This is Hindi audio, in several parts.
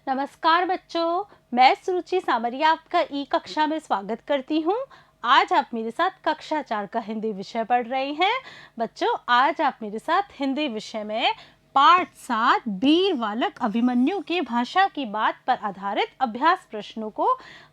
नमस्कार बच्चों, मैं सुरुचि सामरिया आपका ई कक्षा में स्वागत करती हूँ। आज आप मेरे साथ कक्षा 4 का हिंदी विषय पढ़ रहे हैं। बच्चों, आज आप मेरे साथ हिंदी विषय में पाठ 7 वीर बालक अभिमन्यु की भाषा की बात पर आधारित अभ्यास प्रश्नों को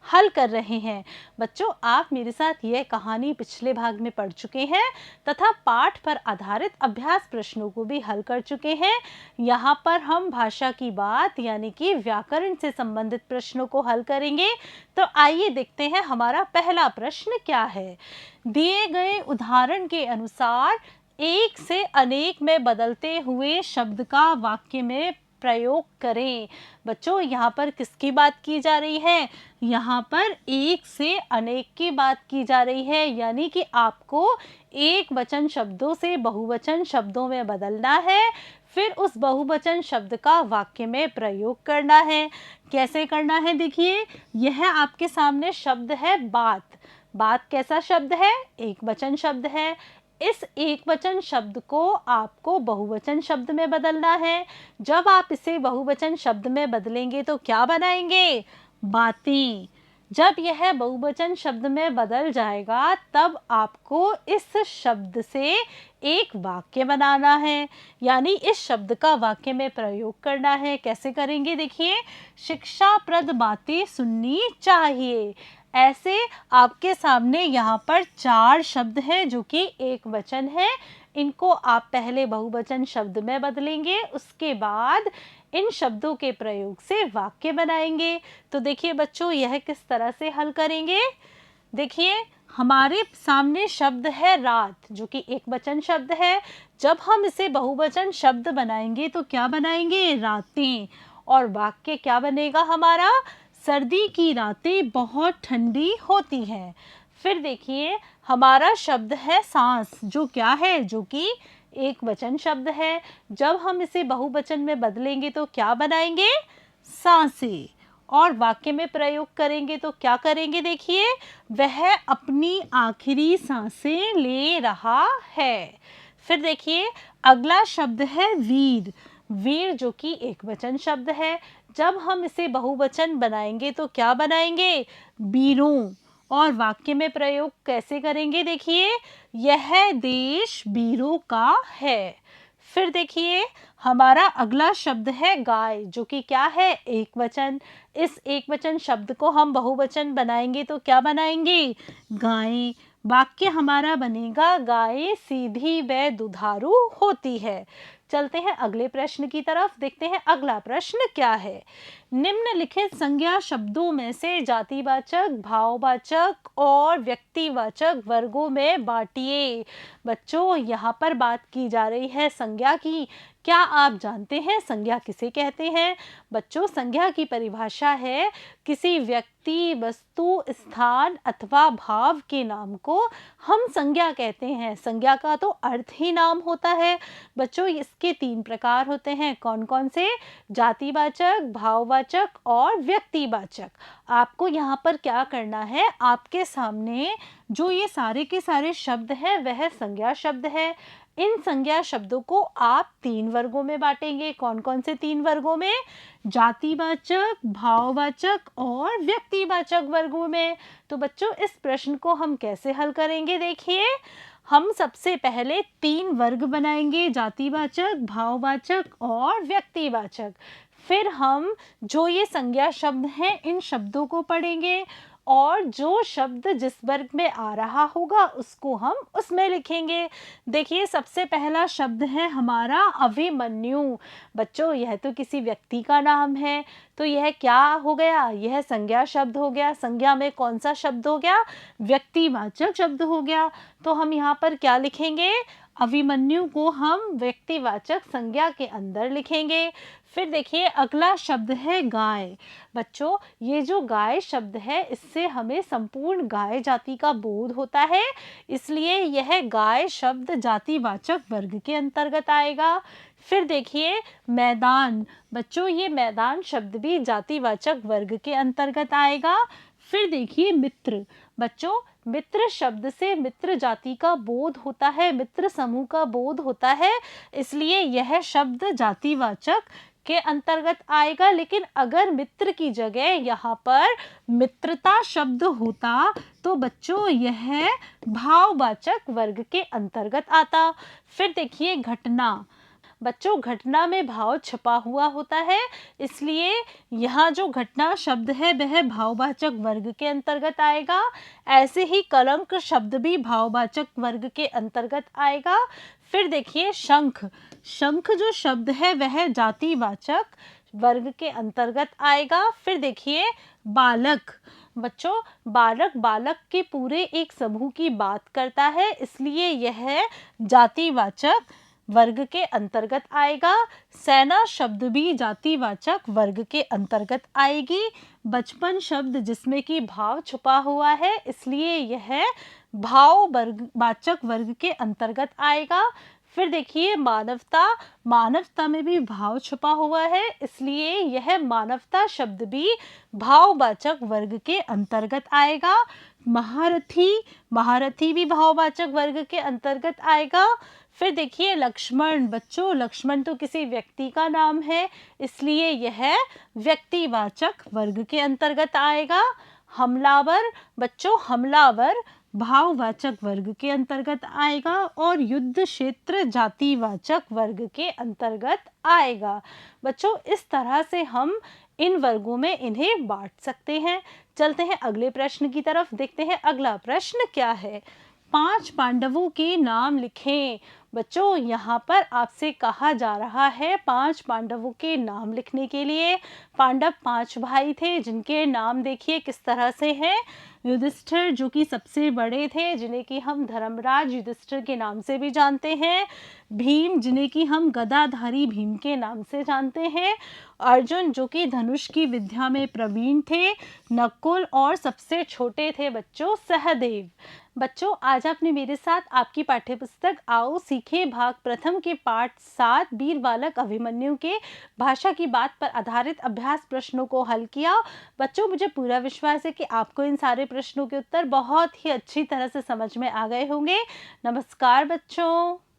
हल कर रहे हैं। बच्चों, आप मेरे साथ यह कहानी पिछले भाग में पढ़ चुके हैं तथा पाठ पर आधारित अभ्यास प्रश्नों को भी हल कर चुके हैं। यहाँ पर हम भाषा की बात यानी कि व्याकरण से संबंधित प्रश्नों को हल करेंगे। तो आइए देखते हैं हमारा पहला प्रश्न क्या है। दिए गए उदाहरण के अनुसार एक से अनेक में बदलते हुए शब्द का वाक्य में प्रयोग करें। बच्चों, यहाँ पर किसकी बात की जा रही है? यहाँ पर एक से अनेक की बात की जा रही है, यानी कि आपको एक वचन शब्दों से बहुवचन शब्दों में बदलना है, फिर उस बहुवचन शब्द का वाक्य में प्रयोग करना है। कैसे करना है? देखिए, यह आपके सामने शब्द है बात। बात कैसा शब्द है? एक वचन शब्द है। इस एक वचन शब्द को आपको बहुवचन शब्द में बदलना है। जब आप इसे बहुवचन शब्द में बदलेंगे तो क्या बनाएंगे? बातें। जब यह बहुवचन शब्द में बदल जाएगा तब आपको इस शब्द से एक वाक्य बनाना है, यानी इस शब्द का वाक्य में प्रयोग करना है। कैसे करेंगे? देखिए, शिक्षाप्रद बातें सुननी चाहिए। ऐसे आपके सामने यहाँ पर 4 शब्द हैं जो कि एक वचन है। इनको आप पहले बहुवचन शब्द में बदलेंगे, उसके बाद इन शब्दों के प्रयोग से वाक्य बनाएंगे। तो देखिए बच्चों, यह किस तरह से हल करेंगे। देखिए, हमारे सामने शब्द है रात, जो कि एक वचन शब्द है। जब हम इसे बहुवचन शब्द बनाएंगे तो क्या बनाएंगे? रातें। और वाक्य क्या बनेगा हमारा? सर्दी की रातें बहुत ठंडी होती हैं। फिर देखिए, हमारा शब्द है सांस, जो क्या है? जो कि एक वचन शब्द है। जब हम इसे बहुवचन में बदलेंगे तो क्या बनाएंगे? सांसें। और वाक्य में प्रयोग करेंगे तो क्या करेंगे? देखिए, वह अपनी आखिरी सांसें ले रहा है। फिर देखिए, अगला शब्द है वीर। वीर जो कि एक वचन शब्द है। जब हम इसे बहुवचन बनाएंगे तो क्या बनाएंगे? वीरों। और वाक्य में प्रयोग कैसे करेंगे? देखिए, यह देश वीरों का है। फिर देखिए, हमारा अगला शब्द है गाय, जो कि क्या है? एक वचन। इस एक वचन शब्द को हम बहुवचन बनाएंगे तो क्या बनाएंगे? गाय। वाक्य हमारा बनेगा गाय सीधी व दुधारू होती है। चलते हैं अगले प्रश्न की तरफ। देखते हैं अगला प्रश्न क्या है। निम्नलिखित संज्ञा शब्दों में से जातिवाचक, भाववाचक और व्यक्तिवाचक वर्गों में बांटिए। बच्चों, यहाँ पर बात की जा रही है संज्ञा की। क्या आप जानते हैं संज्ञा किसे कहते हैं? बच्चों, संज्ञा की परिभाषा है किसी व्यक्ति, वस्तु, स्थान अथवा भाव के नाम को हम संज्ञा कहते हैं। संज्ञा का तो अर्थ ही नाम होता है। बच्चों, इसके 3 प्रकार होते हैं। कौन कौन से? जातिवाचक, भाववाचक और व्यक्तिवाचक। आपको यहाँ पर क्या करना है? आपके सामने जो ये सारे के सारे शब्द हैं वह संज्ञा शब्द है। इन संज्ञा शब्दों को आप 3 वर्गों में बांटेंगे। कौन कौन से 3 वर्गों में? जातिवाचक, भाववाचक और व्यक्तिवाचक वर्गों में। तो बच्चों, इस प्रश्न को हम कैसे हल करेंगे? देखिए, हम सबसे पहले 3 वर्ग बनाएंगे, जातिवाचक, भाववाचक और व्यक्तिवाचक। फिर हम जो ये संज्ञा शब्द हैं इन शब्दों को पढ़ेंगे और जो शब्द जिस वर्ग में आ रहा होगा उसको हम उसमें लिखेंगे। देखिए, सबसे पहला शब्द है हमारा अभिमन्यु। बच्चों, यह तो किसी व्यक्ति का नाम है, तो यह क्या हो गया? यह संज्ञा शब्द हो गया। संज्ञा में कौन सा शब्द हो गया? व्यक्तिवाचक शब्द हो गया। तो हम यहाँ पर क्या लिखेंगे? अभिमन्यु को हम व्यक्तिवाचक संज्ञा के अंदर लिखेंगे। फिर देखिए, अगला शब्द है गाय। बच्चों, ये जो गाय शब्द है इससे हमें संपूर्ण गाय जाति का बोध होता है, इसलिए यह गाय शब्द जातिवाचक वर्ग के अंतर्गत आएगा। फिर देखिए, मैदान। बच्चों, ये मैदान शब्द भी जातिवाचक वर्ग के अंतर्गत आएगा। फिर देखिए, मित्र। बच्चों, मित्र शब्द से मित्र जाति का बोध होता है, मित्र समूह का बोध होता है, इसलिए यह शब्द जातिवाचक के अंतर्गत आएगा, लेकिन अगर मित्र की जगह यहाँ पर मित्रता शब्द होता तो बच्चों यह भाववाचक वर्ग के अंतर्गत आता। फिर देखिए घटना। बच्चों घटना में भाव छिपा हुआ होता है, इसलिए यहाँ जो घटना शब्द है वह भाववाचक वर्ग के अंतर्गत आएगा। ऐसे ही कलंक शब्द भी भाववाचक वर्ग के अंतर्गत आएगा। फिर देखिए शंख। शंख जो शब्द है वह जातिवाचक वर्ग के अंतर्गत आएगा। फिर देखिए बालक। बच्चों बालक बालक के पूरे एक समूह की बात करता है, इसलिए यह जातिवाचक वर्ग के अंतर्गत आएगा। सेना शब्द भी जातिवाचक वर्ग के अंतर्गत आएगी। बचपन शब्द जिसमें कि भाव छुपा हुआ है, इसलिए यह भाव वाचक वर्ग के अंतर्गत आएगा। फिर देखिए मानवता। मानवता में भी भाव छुपा हुआ है, इसलिए यह मानवता शब्द भी भाववाचक वर्ग के अंतर्गत आएगा। महारथी। महारथी भी भाववाचक वर्ग के अंतर्गत आएगा। फिर देखिए लक्ष्मण। बच्चों लक्ष्मण तो किसी व्यक्ति का नाम है, इसलिए यह व्यक्तिवाचक वर्ग के अंतर्गत आएगा। हमलावर। बच्चों हमलावर भाववाचक वर्ग के अंतर्गत आएगा और युद्ध क्षेत्र जातिवाचक वर्ग के अंतर्गत आएगा। बच्चों इस तरह से हम इन वर्गों में इन्हें बांट सकते हैं। चलते हैं अगले प्रश्न की तरफ, देखते हैं अगला प्रश्न क्या है। 5 पांडवों के नाम लिखें। बच्चों यहाँ पर आपसे कहा जा रहा है 5 पांडवों के नाम लिखने के लिए। पांडव 5 भाई थे, जिनके नाम देखिए किस तरह से हैं। युधिष्ठिर जो कि सबसे बड़े थे, जिन्हें कि हम धर्मराज युधिष्ठिर के नाम से भी जानते हैं। भीम जिन्हें कि हम गदाधारी भीम के नाम से जानते हैं। अर्जुन जो कि धनुष की विद्या में प्रवीण थे। नकुल और सबसे छोटे थे बच्चों सहदेव। बच्चों आज आपने मेरे साथ आपकी पाठ्यपुस्तक आओ सीखे भाग प्रथम के पाठ 7 वीर बालक अभिमन्यु के भाषा की बात पर आधारित अभ्यास प्रश्नों को हल किया। बच्चों मुझे पूरा विश्वास है कि आपको इन सारे प्रश्नों के उत्तर बहुत ही अच्छी तरह से समझ में आ गए होंगे। नमस्कार बच्चों।